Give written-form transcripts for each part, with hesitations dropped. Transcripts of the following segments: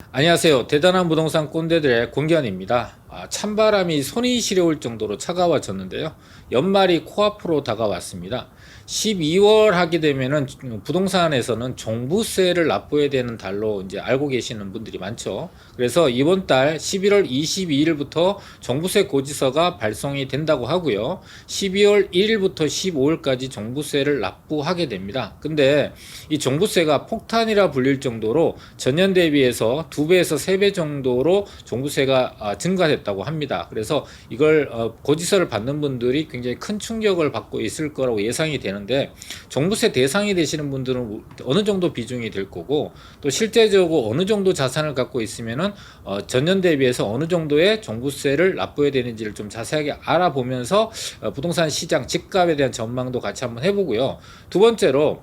안녕하세요. 대단한 부동산 꼰대들의 공견입니다. 찬바람이 손이 시려울 정도로 차가워졌는데요. 연말이 코앞으로 다가왔습니다. 12월 하게 되면은 부동산에서는 종부세를 납부해야 되는 달로 이제 알고 계시는 분들이 많죠. 그래서 이번 달 11월 22일부터 종부세 고지서가 발송이 된다고 하고요. 12월 1일부터 15일까지 종부세를 납부하게 됩니다. 근데 이 종부세가 폭탄이라 불릴 정도로 전년 대비해서 2배에서 3배 정도로 종부세가 증가됐다고 합니다. 그래서 이걸 고지서를 받는 분들이 굉장히 큰 충격을 받고 있을 거라고 예상이 되는데, 종부세 대상이 되시는 분들은 어느 정도 비중이 될 거고, 또 실제적으로 어느 정도 자산을 갖고 있으면은 전년 대비해서 어느 정도의 종부세를 납부해야 되는지를 좀 자세하게 알아보면서 부동산 시장 집값에 대한 전망도 같이 한번 해보고요. 두 번째로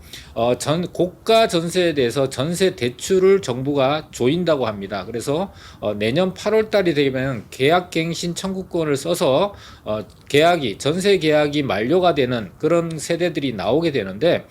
고가 전세에 대해서 전세 대출을 정부가 조인다고 합니다. 그래서 내년 8월 달이 되면 계약갱신 청구권을 써서 전세 계약이 만료가 되는 그런 세대들이 나오게 되는데,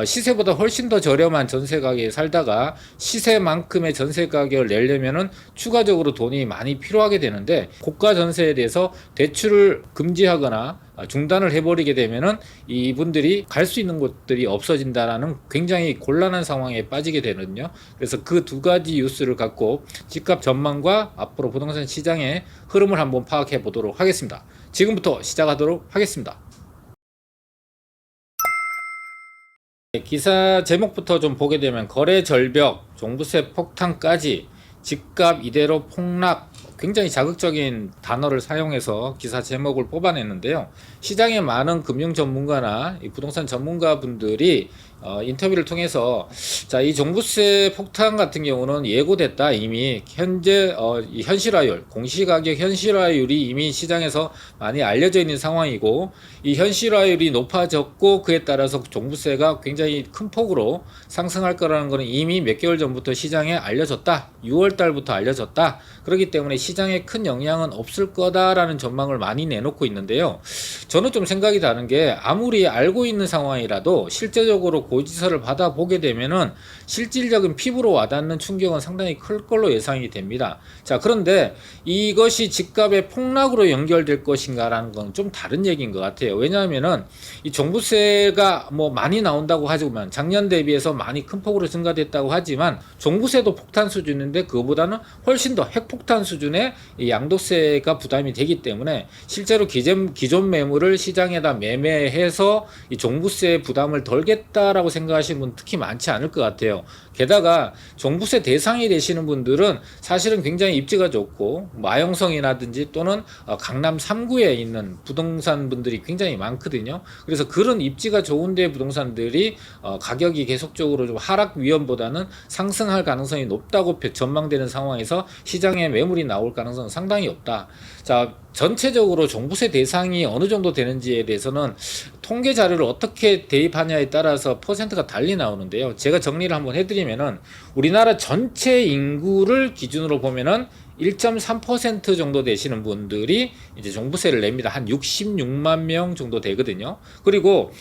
시세보다 훨씬 더 저렴한 전세 가격에 살다가 시세만큼의 전세 가격을 내려면은 추가적으로 돈이 많이 필요하게 되는데, 고가 전세에 대해서 대출을 금지하거나 중단을 해버리게 되면은 이분들이 갈 수 있는 곳들이 없어진다라는 굉장히 곤란한 상황에 빠지게 되거든요. 그래서 그 두 가지 뉴스를 갖고 집값 전망과 앞으로 부동산 시장의 흐름을 한번 파악해 보도록 하겠습니다. 지금부터 시작하도록 하겠습니다. 기사 제목부터 좀 보게 되면 거래 절벽, 종부세 폭탄까지 집값 이대로 폭락, 굉장히 자극적인 단어를 사용해서 기사 제목을 뽑아냈는데요. 시장의 많은 금융 전문가나 부동산 전문가 분들이 인터뷰를 통해서 이 종부세 폭탄 같은 경우는 예고됐다. 이미 현재 이 현실화율, 공시가격 현실화율이 이미 시장에서 많이 알려져 있는 상황이고, 이 현실화율이 높아졌고 그에 따라서 종부세가 굉장히 큰 폭으로 상승할 거라는 것은 이미 몇 개월 전부터 시장에 알려졌다. 6월 달부터 알려졌다. 그렇기 때문에 시장에 큰 영향은 없을 거다라는 전망을 많이 내놓고 있는데요. 저는 좀 생각이 다른 게, 아무리 알고 있는 상황이라도 실제적으로 고지서를 받아보게 되면은 실질적인 피부로 와닿는 충격은 상당히 클 걸로 예상이 됩니다. 자, 그런데 이것이 집값의 폭락으로 연결될 것인가라는 건 좀 다른 얘기인 것 같아요. 왜냐하면은 이 종부세가 뭐 많이 나온다고 하지만, 작년 대비해서 많이 큰 폭으로 증가됐다고 하지만 종부세도 폭탄 수준인데 그거보다는 훨씬 더 핵폭탄 수준의 이 양도세가 부담이 되기 때문에 실제로 기존 매물을 시장에다 매매해서 이 종부세 부담을 덜겠다라고 생각하시는 분 특히 많지 않을 것 같아요. 게다가 종부세 대상이 되시는 분들은 사실은 굉장히 입지가 좋고 마영성이라든지 또는 강남 3구에 있는 부동산 분들이 굉장히 많거든요. 그래서 그런 입지가 좋은데 부동산들이 가격이 계속적으로 좀 하락 위험보다는 상승할 가능성이 높다고 전망되는 상황에서 시장에 매물이 나올 가능성은 상당히 없다. 자, 전체적으로 종부세 대상이 어느 정도 되는지에 대해서는 통계 자료를 어떻게 대입하냐에 따라서 퍼센트가 달리 나오는데요. 제가 정리를 한번 해드리면은, 우리나라 전체 인구를 기준으로 보면은 1.3% 정도 되시는 분들이 이제 종부세를 냅니다. 한 66만 명 정도 되거든요. 그리고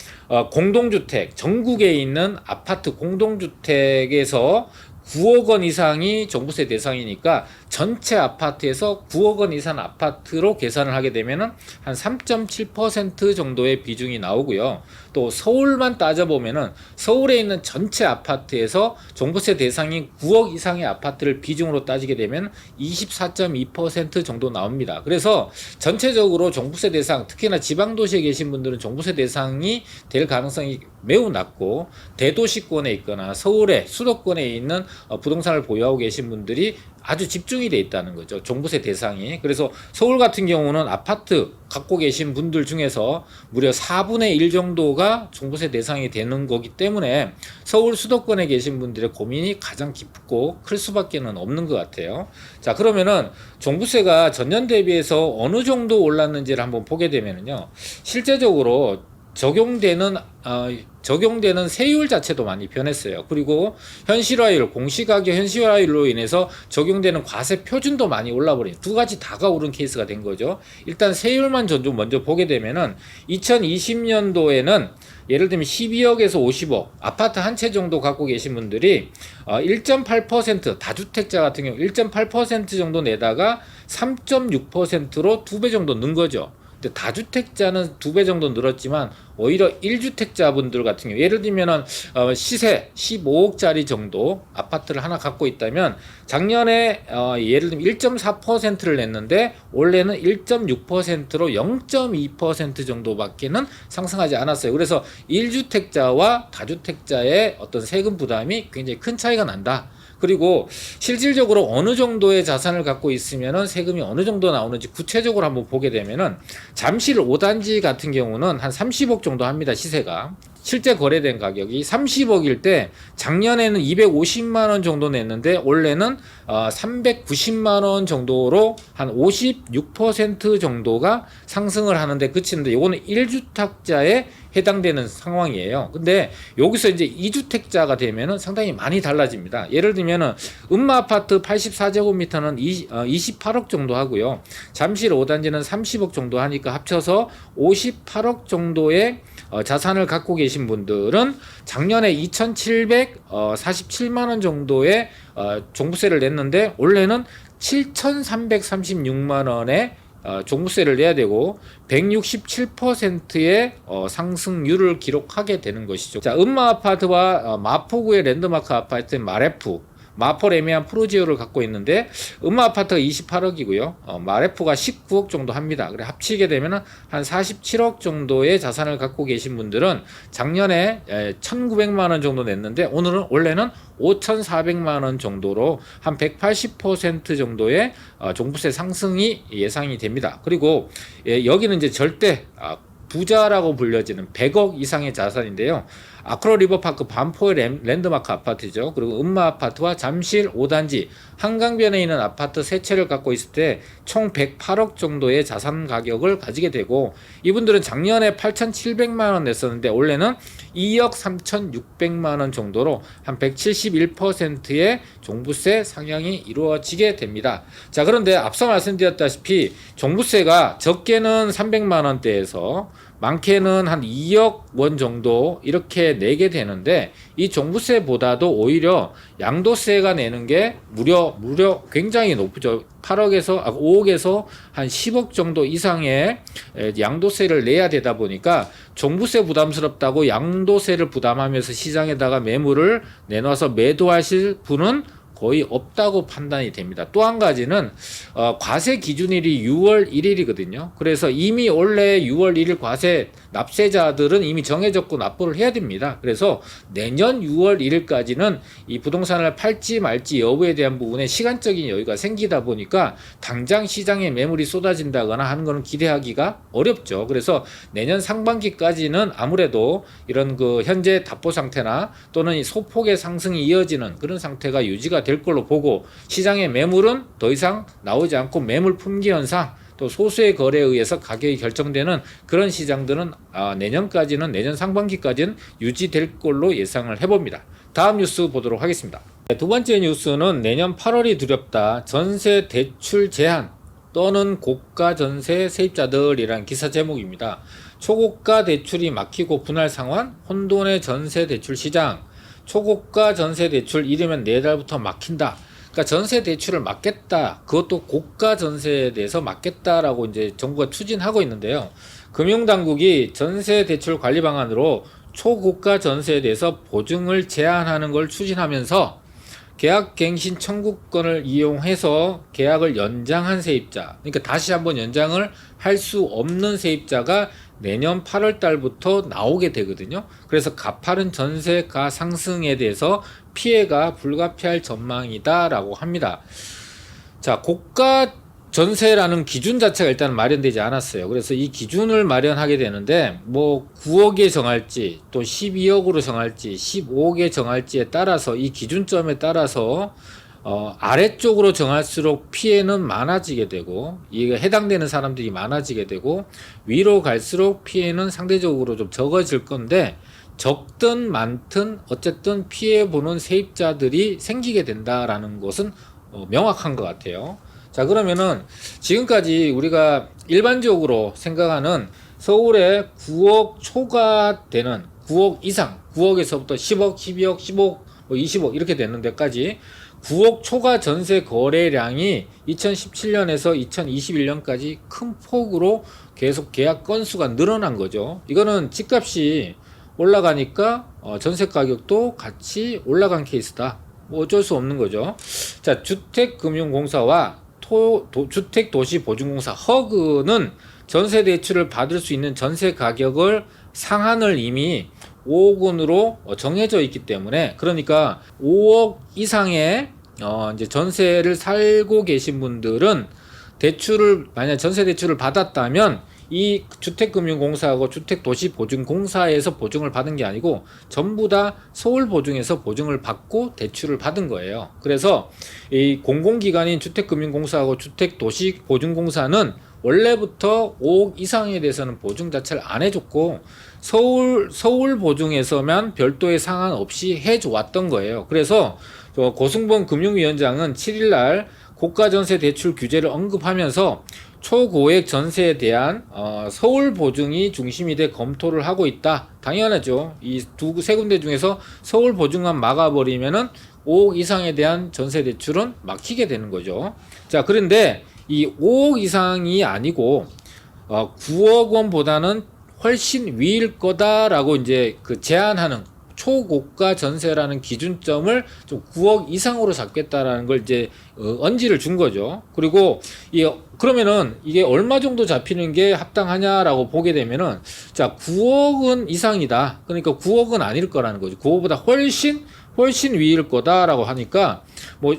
공동주택, 전국에 있는 아파트 공동주택에서 9억 원 이상이 종부세 대상이니까 전체 아파트에서 9억 원 이상 아파트로 계산을 하게 되면은 한 3.7% 정도의 비중이 나오고요. 또 서울만 따져보면은 서울에 있는 전체 아파트에서 종부세 대상인 9억 이상의 아파트를 비중으로 따지게 되면 24.2% 정도 나옵니다. 그래서 전체적으로 종부세 대상, 특히나 지방도시에 계신 분들은 종부세 대상이 될 가능성이 매우 낮고, 대도시권에 있거나 서울의 수도권에 있는 부동산을 보유하고 계신 분들이 아주 집중이 돼 있다는 거죠. 종부세 대상이. 그래서 서울 같은 경우는 아파트 갖고 계신 분들 중에서 무려 4분의 1 정도가 종부세 대상이 되는 거기 때문에 서울 수도권에 계신 분들의 고민이 가장 깊고 클 수밖에는 없는 것 같아요. 자, 그러면은 종부세가 전년 대비해서 어느 정도 올랐는지를 한번 보게 되면요. 실제적으로 적용되는 세율 자체도 많이 변했어요. 그리고 현실화율, 공시가격 현실화율로 인해서 적용되는 과세 표준도 많이 올라버린 두 가지 다가 오른 케이스가 된 거죠. 일단 세율만 좀 먼저 보게 되면은 2020년도에는 예를 들면 12억에서 50억 아파트 한 채 정도 갖고 계신 분들이 1.8% 다주택자 같은 경우 1.8% 정도 내다가 3.6%로 2배 정도 는 거죠. 근데 다주택자는 2배 정도 늘었지만 오히려 1주택자분들 같은 경우 예를 들면은 시세 15억짜리 정도 아파트를 하나 갖고 있다면 작년에 예를 들면 1.4%를 냈는데 올해는 1.6%로 0.2% 정도밖에는 상승하지 않았어요. 그래서 1주택자와 다주택자의 어떤 세금 부담이 굉장히 큰 차이가 난다. 그리고 실질적으로 어느 정도의 자산을 갖고 있으면은 세금이 어느 정도 나오는지 구체적으로 한번 보게 되면은 잠실 5단지 같은 경우는 한 30억 정도 합니다. 시세가. 실제 거래된 가격이 30억일 때 작년에는 250만 원 정도 냈는데 올해는 390만 원 정도로 한 56% 정도가 상승을 하는데 그치는데 이거는 1주택자에 해당되는 상황이에요. 근데 여기서 이제 2주택자가 되면은 상당히 많이 달라집니다. 예를 들면은 음마 아파트 84제곱미터는 28억 정도 하고요. 잠실 5단지는 30억 정도 하니까 합쳐서 58억 정도의 자산을 갖고 계신 분들은 작년에 2,747만 원 정도의 종부세를 냈는데 올해는 7,336만 원의 종부세를 내야 되고 167%의 상승률을 기록하게 되는 것이죠. 자, 음마 아파트와 마포구의 랜드마크 아파트인 마레프 마포 레미안 프로지오를 갖고 있는데 음마 아파트가 28억이고요. 마레프가 19억 정도 합니다. 그래 합치게 되면 한 47억 정도의 자산을 갖고 계신 분들은 작년에 1,900만 원 정도 냈는데 올해는 5,400만 원 정도로 한 180% 정도의 종부세 상승이 예상이 됩니다. 그리고 여기는 이제 절대 부자라고 불려지는 100억 이상의 자산인데요. 아크로 리버파크 반포의 랜드마크 아파트죠. 그리고 음마 아파트와 잠실 5단지 한강변에 있는 아파트 3채를 갖고 있을 때 총 108억 정도의 자산 가격을 가지게 되고 이분들은 작년에 8,700만 원 냈었는데 올해는 2억 3,600만 원 정도로 한 171%의 종부세 상향이 이루어지게 됩니다. 자, 그런데 앞서 말씀드렸다시피 종부세가 적게는 300만 원대에서 많게는 한 2억 원 정도 이렇게 내게 되는데 이 종부세보다도 오히려 양도세가 내는 게 무려 굉장히 높죠. 5억에서 한 10억 정도 이상의 양도세를 내야 되다 보니까 종부세 부담스럽다고 양도세를 부담하면서 시장에다가 매물을 내놔서 매도하실 분은 거의 없다고 판단이 됩니다. 또 한 가지는 과세 기준일이 6월 1일이거든요. 그래서 이미 원래 6월 1일 과세 납세자들은 이미 정해졌고 납부를 해야 됩니다. 그래서 내년 6월 1일까지는 이 부동산을 팔지 말지 여부에 대한 부분에 시간적인 여유가 생기다 보니까 당장 시장에 매물이 쏟아진다거나 하는 것은 기대하기가 어렵죠. 그래서 내년 상반기까지는 아무래도 이런 그 현재 답보 상태나 또는 이 소폭의 상승이 이어지는 그런 상태가 유지가 될 걸로 보고 시장의 매물은 더 이상 나오지 않고 매물 품귀 현상 또 소수의 거래에 의해서 가격이 결정되는 그런 시장들은 내년까지는 내년 상반기까지는 유지될 걸로 예상을 해봅니다. 다음 뉴스 보도록 하겠습니다. 두 번째 뉴스는 내년 8월이 두렵다. 전세 대출 제한 또는 고가 전세 세입자들이란 기사 제목입니다. 초고가 대출이 막히고 분할 상환, 혼돈의 전세 대출 시장. 초고가 전세 대출 이르면 4달부터 막힌다. 그러니까 전세 대출을 막겠다. 그것도 고가 전세에 대해서 막겠다라고 이제 정부가 추진하고 있는데요. 금융당국이 전세 대출 관리 방안으로 초고가 전세에 대해서 보증을 제한하는 걸 추진하면서 계약갱신 청구권을 이용해서 계약을 연장한 세입자, 그러니까 다시 한번 연장을 할 수 없는 세입자가 내년 8월 달부터 나오게 되거든요. 그래서 가파른 전세가 상승에 대해서 피해가 불가피할 전망이다라고 합니다. 자, 고가 전세라는 기준 자체가 일단 마련되지 않았어요. 그래서 이 기준을 마련하게 되는데 뭐 9억에 정할지 또 12억으로 정할지 15억에 정할지에 따라서 이 기준점에 따라서 아래쪽으로 정할수록 피해는 많아지게 되고 이게 해당되는 사람들이 많아지게 되고 위로 갈수록 피해는 상대적으로 좀 적어질 건데 적든 많든 어쨌든 피해 보는 세입자들이 생기게 된다라는 것은 명확한 것 같아요. 자, 그러면은 지금까지 우리가 일반적으로 생각하는 서울에 9억 초과 되는 9억 이상, 9억에서부터 10억, 12억, 15억, 20억 이렇게 되는 데까지 9억 초과 전세 거래량이 2017년에서 2021년까지 큰 폭으로 계속 계약 건수가 늘어난 거죠. 이거는 집값이 올라가니까 전세 가격도 같이 올라간 케이스다. 뭐 어쩔 수 없는 거죠. 자, 주택금융공사와 주택도시보증공사 허그는 전세 대출을 받을 수 있는 전세 가격을 상한을 이미 5억 원으로 정해져 있기 때문에, 그러니까 5억 이상의 이제 전세를 살고 계신 분들은 대출을 만약 전세 대출을 받았다면 이 주택금융공사하고 주택도시보증공사에서 보증을 받은 게 아니고 전부 다 서울보증에서 보증을 받고 대출을 받은 거예요. 그래서 이 공공기관인 주택금융공사하고 주택도시보증공사는 원래부터 5억 이상에 대해서는 보증 자체를 안 해줬고 서울보증에서만 별도의 상한 없이 해줘왔던 거예요. 그래서 고승범 금융위원장은 7일날 고가전세 대출 규제를 언급하면서 초고액 전세에 대한 서울 보증이 중심이 돼 검토를 하고 있다. 당연하죠. 이 세 군데 중에서 서울 보증만 막아버리면은 5억 이상에 대한 전세 대출은 막히게 되는 거죠. 자, 그런데 이 5억 이상이 아니고 9억 원보다는 훨씬 위일 거다라고 이제 그 제한하는 초고가 전세라는 기준점을 좀 9억 이상으로 잡겠다라는 걸 이제 언지를 준 거죠. 그리고 그러면은 이게 얼마 정도 잡히는 게 합당하냐라고 보게 되면은 자, 9억은 이상이다. 그러니까 9억은 아닐 거라는 거죠. 9억보다 훨씬 위일 거다라고 하니까 뭐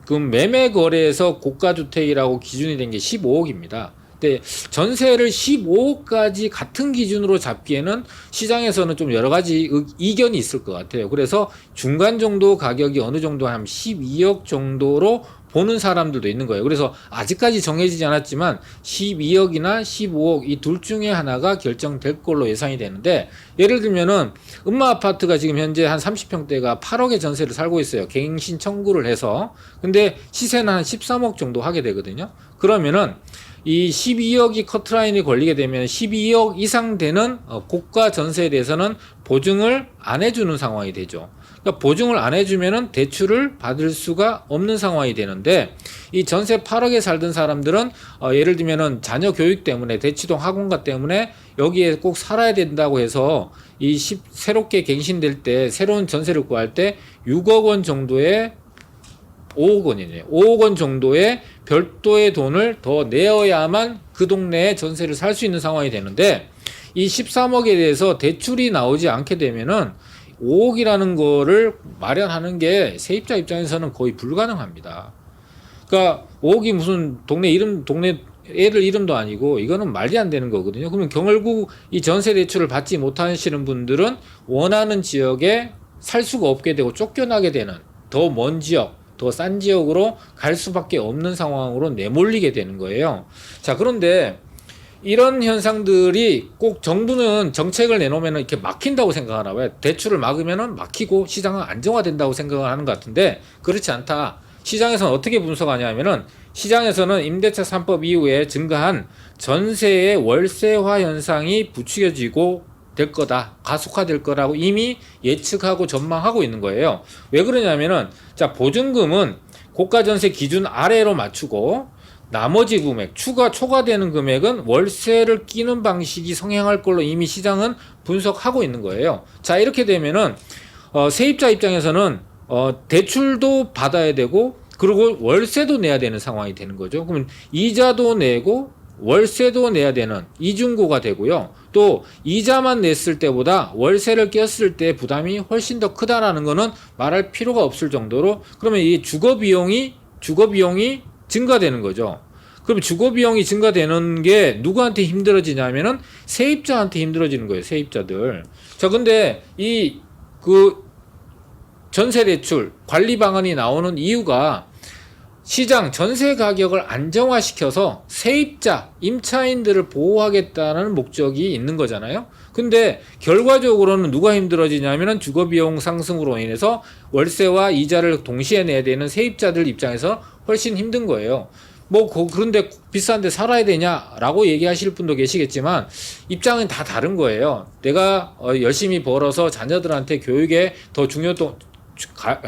그 매매 거래에서 고가 주택이라고 기준이 된 게 15억입니다. 근데 전세를 15억까지 같은 기준으로 잡기에는 시장에서는 좀 여러 가지 이견이 있을 것 같아요. 그래서 중간 정도 가격이 어느 정도 한 12억 정도로 보는 사람들도 있는 거예요. 그래서 아직까지 정해지지 않았지만 12억이나 15억 이 둘 중에 하나가 결정될 걸로 예상이 되는데, 예를 들면은 음마 아파트가 지금 현재 한 30평대가 8억의 전세를 살고 있어요. 갱신 청구를 해서. 근데 시세는 한 13억 정도 하게 되거든요. 그러면은 이 12억이 커트라인이 걸리게 되면 12억 이상 되는 고가 전세에 대해서는 보증을 안 해주는 상황이 되죠. 그러니까 보증을 안 해주면은 대출을 받을 수가 없는 상황이 되는데, 이 전세 8억에 살던 사람들은 예를 들면은 자녀 교육 때문에 대치동 학원가 때문에 여기에 꼭 살아야 된다고 해서 새롭게 갱신될 때 새로운 전세를 구할 때 6억 원 정도의 5억 원이네요. 5억 원 정도의 별도의 돈을 더 내어야만 그 동네에 전세를 살 수 있는 상황이 되는데, 이 13억에 대해서 대출이 나오지 않게 되면은 5억이라는 거를 마련하는 게 세입자 입장에서는 거의 불가능합니다. 그러니까 5억이 무슨 동네 애들 이름도 아니고 이거는 말이 안 되는 거거든요. 그러면 결국 이 전세 대출을 받지 못하시는 분들은 원하는 지역에 살 수가 없게 되고 쫓겨나게 되는 더 먼 지역, 더 싼 지역으로 갈 수밖에 없는 상황으로 내몰리게 되는 거예요. 자, 그런데 이런 현상들이 꼭 정부는 정책을 내놓으면 이렇게 막힌다고 생각하나 봐요. 대출을 막으면 막히고 시장은 안정화된다고 생각을 하는 것 같은데 그렇지 않다. 시장에서는 어떻게 분석하냐면은, 시장에서는 임대차 3법 이후에 증가한 전세의 월세화 현상이 부추겨지고 될 거다, 가속화될 거라고 이미 예측하고 전망하고 있는 거예요. 왜 그러냐면은, 자, 보증금은 고가 전세 기준 아래로 맞추고 나머지 금액, 초과되는 금액은 월세를 끼는 방식이 성행할 걸로 이미 시장은 분석하고 있는 거예요. 자, 이렇게 되면은 세입자 입장에서는 대출도 받아야 되고 그리고 월세도 내야 되는 상황이 되는 거죠. 그러면 이자도 내고 월세도 내야 되는 이중고가 되고요. 또 이자만 냈을 때보다 월세를 꼈을 때 부담이 훨씬 더 크다라는 거는 말할 필요가 없을 정도로, 그러면 이 주거 비용이 증가되는 거죠. 그럼 주거 비용이 증가되는 게 누구한테 힘들어지냐면은 세입자한테 힘들어지는 거예요. 세입자들. 자, 근데 전세 대출 관리 방안이 나오는 이유가 시장 전세 가격을 안정화시켜서 세입자, 임차인들을 보호하겠다는 목적이 있는 거잖아요. 근데 결과적으로는 누가 힘들어지냐면은 주거비용 상승으로 인해서 월세와 이자를 동시에 내야 되는 세입자들 입장에서 훨씬 힘든 거예요. 그런데 비싼데 살아야 되냐라고 얘기하실 분도 계시겠지만 입장은 다 다른 거예요. 내가 열심히 벌어서 자녀들한테 교육에 더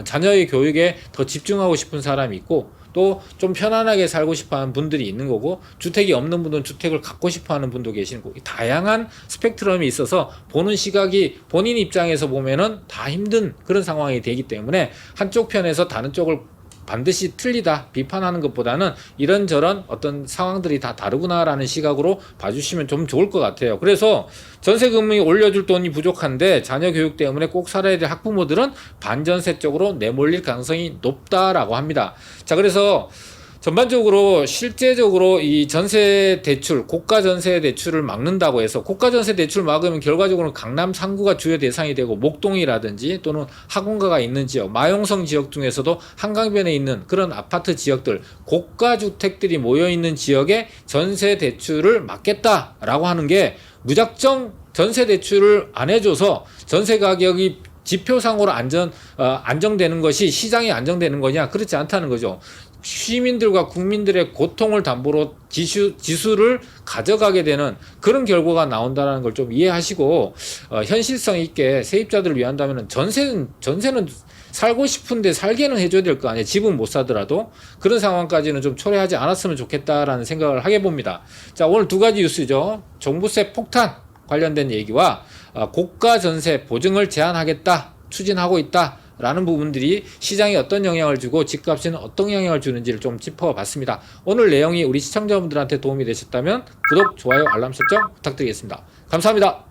자녀의 교육에 더 집중하고 싶은 사람이 있고, 또 좀 편안하게 살고 싶어 하는 분들이 있는 거고, 주택이 없는 분들은 주택을 갖고 싶어 하는 분도 계시는 거고, 다양한 스펙트럼이 있어서 보는 시각이 본인 입장에서 보면은 다 힘든 그런 상황이 되기 때문에 한쪽 편에서 다른 쪽을 반드시 틀리다 비판하는 것보다는 이런저런 어떤 상황들이 다 다르구나라는 시각으로 봐주시면 좀 좋을 것 같아요. 그래서 전세금이 올려줄 돈이 부족한데 자녀 교육 때문에 꼭 살아야 될 학부모들은 반전세 쪽으로 내몰릴 가능성이 높다라고 합니다. 자, 그래서 전반적으로 실제적으로 이 전세 대출, 고가 전세 대출을 막는다고 해서, 고가 전세 대출 막으면 결과적으로 강남 3구가 주요 대상이 되고, 목동이라든지 또는 학원가가 있는 지역, 마용성 지역 중에서도 한강변에 있는 그런 아파트 지역들, 고가 주택들이 모여 있는 지역에 전세 대출을 막겠다라고 하는 게, 무작정 전세 대출을 안 해줘서 전세 가격이 지표상으로 안정되는 것이 시장이 안정되는 거냐? 그렇지 않다는 거죠. 시민들과 국민들의 고통을 담보로 지수를 가져가게 되는 그런 결과가 나온다는 걸 좀 이해하시고, 현실성 있게 세입자들을 위한다면 전세는 살고 싶은데 살게는 해줘야 될 거 아니에요. 집은 못 사더라도. 그런 상황까지는 좀 초래하지 않았으면 좋겠다라는 생각을 하게 봅니다. 자, 오늘 두 가지 뉴스죠. 종부세 폭탄 관련된 얘기와 고가 전세 보증을 제한하겠다, 추진하고 있다 라는 부분들이 시장에 어떤 영향을 주고 집값에는 어떤 영향을 주는지를 좀 짚어봤습니다. 오늘 내용이 우리 시청자분들한테 도움이 되셨다면 구독, 좋아요, 알람 설정 부탁드리겠습니다. 감사합니다.